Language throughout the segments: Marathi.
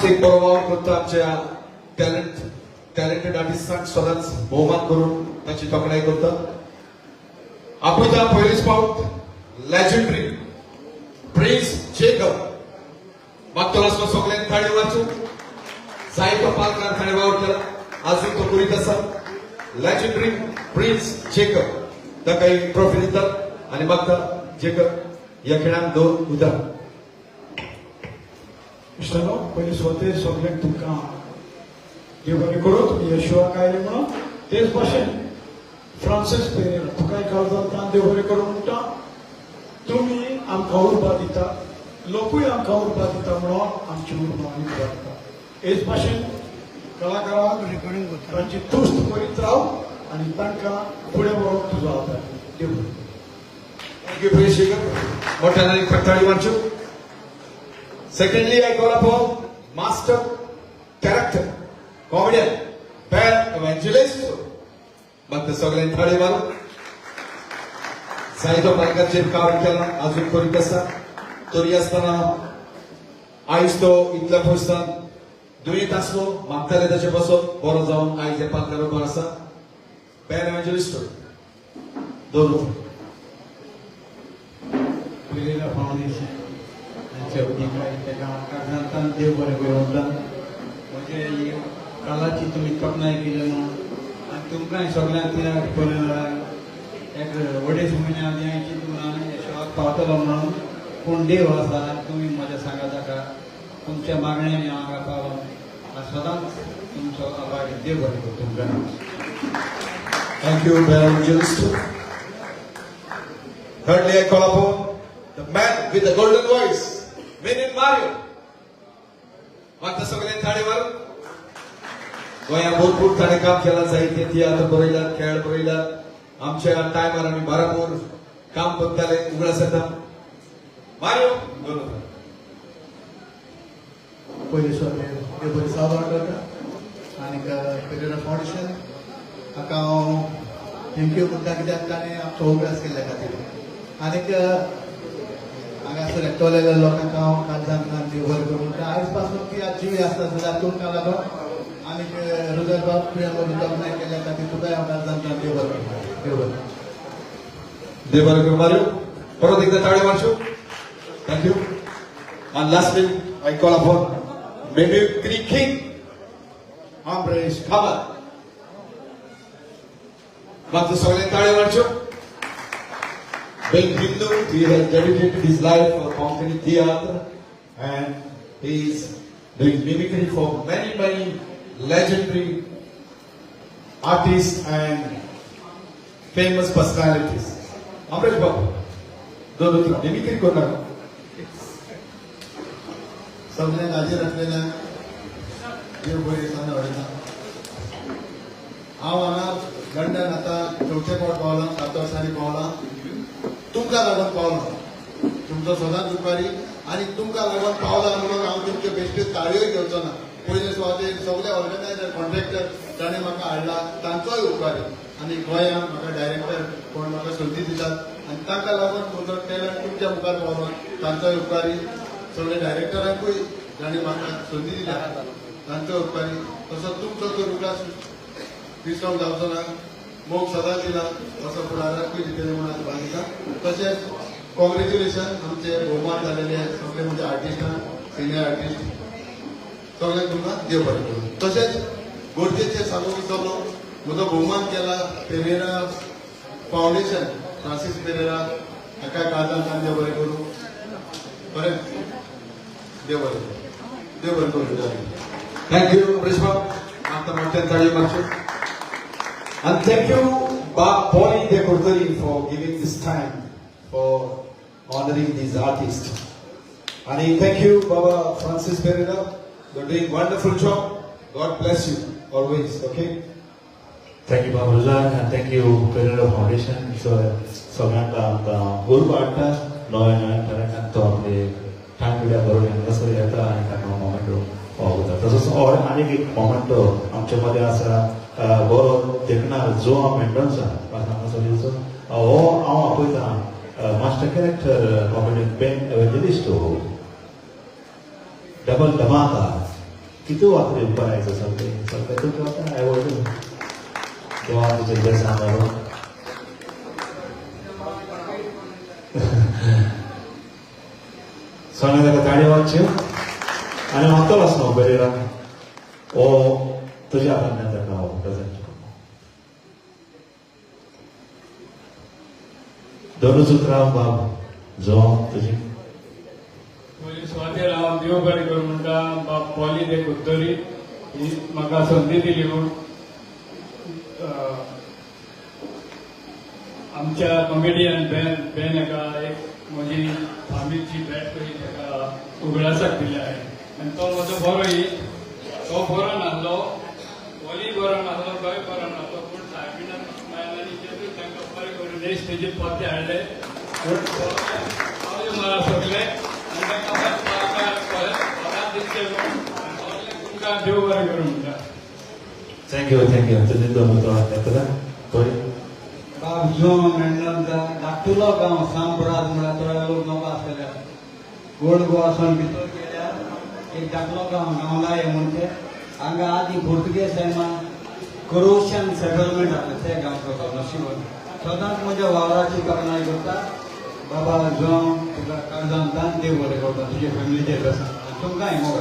एक बरोबर करता आमच्या टॅलेंटेड आर्टिस्टांक सदांच भोवमान करून ताची तोखणाय करता. आपयता पयलीच फावट लेजेंडरी प्रिन्स जेकब. मागतलो आसलो सगळ्यांनी थाळी वाचूं. जायतो पालकान ताणें वावर केला, अजून तो करीत आसा. लेजेंडरी प्रिन्स जेकब ताका एक ट्रॉफी दितात आनी मागता जेकब ह्या खेळांत दोन उदाहरण. मिस्टरांनो, पयलीं स्वते सगळ्यांक तुमकां देव बरें करूं. तुमी यशोवाक आयले म्हणून तेच भाशेन फ्रांसीस पेरेरा तुकाय काळजांतल्यान देव बरें करूं म्हणटा. तुमी आमकां उर्बा दिता, लोकूय आमकां उर्बा दिता म्हणून आमची उर्बा आमी करता. हेच भाशेन कलाकारांक तांची तुस्त करीत राव आनी तांकां फुडें व्हरोंक तुजो आदार. देव बरें. Thank you, Prince Jacob. मोठ्यान एक थाळी वाचूं. Secondly, I call upon master character, comedian, bad evangelist. मग सगळ्यांनी थाळी मारून साहित्य पालकाचेर काम केला, अजून करीत आसा. तरी आसतना आयज तो इतल्या पयसान दुयेंत आसलो, मागताले ताचे बसप बरो जावन आयज हे पालकार बरो आसा. बॅड एव्हँजलिस्ट दोन पेरेरा फाउंडेशन हांचे वतीन तेका काळजांतल्यान देव बरें करूं म्हणटा. म्हणजे ही कालाची तुमी तोखणाय केली म्हणून आनी तुमकांय सगळ्यांक पेरेराक एक अडेच म्हयने आदी हांवें चिंतून यशोवाक पावतलो म्हणून. पूण देव आसा, तुमी म्हज्या सांगा ताका तुमच्या मागण्यांनी हांव हांगा पावलो. सदांच तुमचो आभार. देव बरें करूं तुमकां. Thank you, bad evangelist. Thirdly, I call upon the man with the golden voice, Minin Mario. मागता सगळ्यांनी थाळी मारून. गोंयांत भरपूर ताणें काम केलां, जायते तियात्र बरयल्यात, खेळ बरयल्यात. आमच्या टायमार आमी बारापूर काम करताले, उगडास येता. मारियो बरोबर. पयलीं स्वते देव बरें साबार करता. आनीक पेरेरा फाउंडेशन हाका हांव थँक्यू करता, कित्याक ताणें आमचो उगडास केल्ल्या खातीर. आनीक हांगासर एकटोलेल्या लोकांक हांव काळजांतल्यान देव बरें करूं म्हणटा. आयज पासून ती आज जिवी आसता जाल्यार तुमकां लागून आनीक हृदय बाब प्रियांबरी तोखणाय केल्ल्या खातीर तुकाय हांव काळजांतल्यान देव बरें करता. देव बरें. देव बरें करूं मारियो. परत एकदा ताळी मारच्यो. Thank you. And lastly, I call upon Mimicry King, Ambrish Khabar. मागता सगळ्यांनी ताळी मारच्यो. Being Hindu, he has dedicated his life for Konkani theatre and he is doing mimicry for many legendary artists and famous personalities. Ambrish Babu, दोन mimicry करणार. सगळ्यांक हाजीर आसलेल्या देव बरें दिसांनी वडयता. हांव हांगा लंडन आतां चवथे फावट पावलां, 7 वर्सांनी पावलां. तुमकां लागून पावलां. तुमचो सदांच उपकारी. आनी तुमकां लागून पावलां म्हणून हांव तुमचे बेश्टे ताळयो घेवचो ना. पयले सुवातेर सगळे ऑर्गनायझर कॉन्ट्रॅक्टर ताणें म्हाका हाडला, तांचोय उपकारी. आनी गोंयांत म्हाका डायरेक्टर कोण म्हाका संदी दितात आनी तांकां लागून म्हजो टॅलंट तुमच्या मुखार पावलो, तांचोय उपकारी. सगळे डायरेक्टरांकूय जाणीं म्हाका संदी दिल्या, तांचो उपकारी. तसो तुमचो तो विकास विसरूंक जावचो ना. मोग सदांच दिला, असो फुडाराकूय दितले म्हणून भाविता. तशेंच कॉंग्रेच्युलेशन आमचे भोवमान जालेले सगळे म्हणजे आर्टिस्टांक, सिनियर आर्टिस्ट सगळ्यांक तुमकां देव बरें करूं. तशेंच गरजेचें सांगूंक विसरलो, म्हजो भोवमान केला पेरेरा फाउंडेशन, फ्रांसीस पेरेरा, हाका काळजांतल्यान देव बरें करूं. बरें. देव बरें करूं. देव बरें करूं. Thank you, Ambrish Babu. मागता मोठ्यान ताळी मारच्यो. And thank you, Pauline De Corteri, for giving this time for honoring these artists. And thank you, Baba Francis Pereira. You're doing wonderful job. God bless you always. Okay. Thank you, Baba Ruzan, and thank you, Pereira Foundation. So, सगळ्यांक गुरु वाटता नव्यान तरेन तो आपले टायम पिड्या बरोबर एनिवर्सरी येता आनी ताका मोमेंटो पावता. तसोच आनीक एक मोमेंटो आमचे मदें आसा बरो देखणार जो मेंडोन्सा पासनाचो हो हांव आपयता मास्टर कॅरेक्टर कॉमेडियन बेन एव्हँजलिस्ट डबल धमाका किती वाचले करायचं सगळे तू केव्हा आवड तेव्हा तुझे जे सांगावं सोन्याला गाडी वाचची आणि मागतोलाच न्हू बरेरा ओ तुझ्या आपल्याला नाव प्रेझेंट दोनच उतराव बाब जो तुझी पोलीस वाटेर हांव देव बरें करूं म्हणटा बाब पॉली दे कुद्दोरी ही म्हाका संदी दिली म्हूण आमच्या कॉमेडियन बेन हेका एक म्हजी फामीलची भेट करी ताका उगडासाक दिले आहे आनी तो म्हजो बरो तो बरो नासलो पॉली बरो नासलो तोय बरो नासलो पूण सायबिणान बायलांनी जेतून तांकां बरें करून हे स्टेजीर पत्ते हाडले पूण पावले मला सगळे आनी ताका परत दिसचे तुमकां देव बरें करूं म्हणटा थँक्यू तुझे दोन उतराव येतला पळय बाब जो मेंढरांचा धाकटुलो गांव सांबराज म्हळ्यार थोडे लोक नवो आसलेले गोड गोवासून भितर गेल्यार एक धाकलो गांवला हे म्हणचे हांगा आदी पुर्तुगेज टायमान क्रोशियन सेटलमेंट आसलें ते गांवचो नशिबन सदांच म्हज्या वावराची तोखणाय करता बाबा जो तुका काळजांतल्यान देव बरें करता तुजे फॅमिलीचेर तुमकांय मोग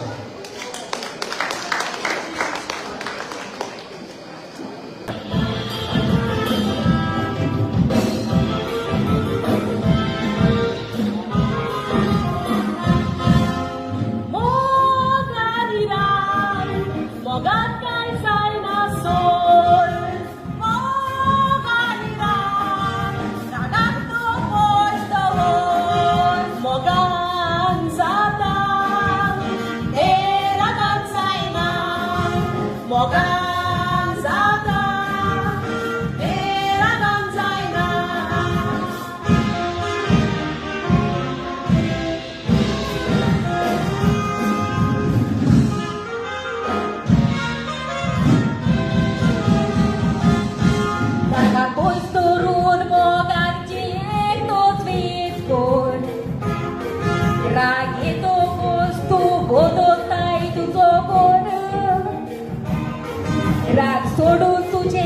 राग सोडून तुझे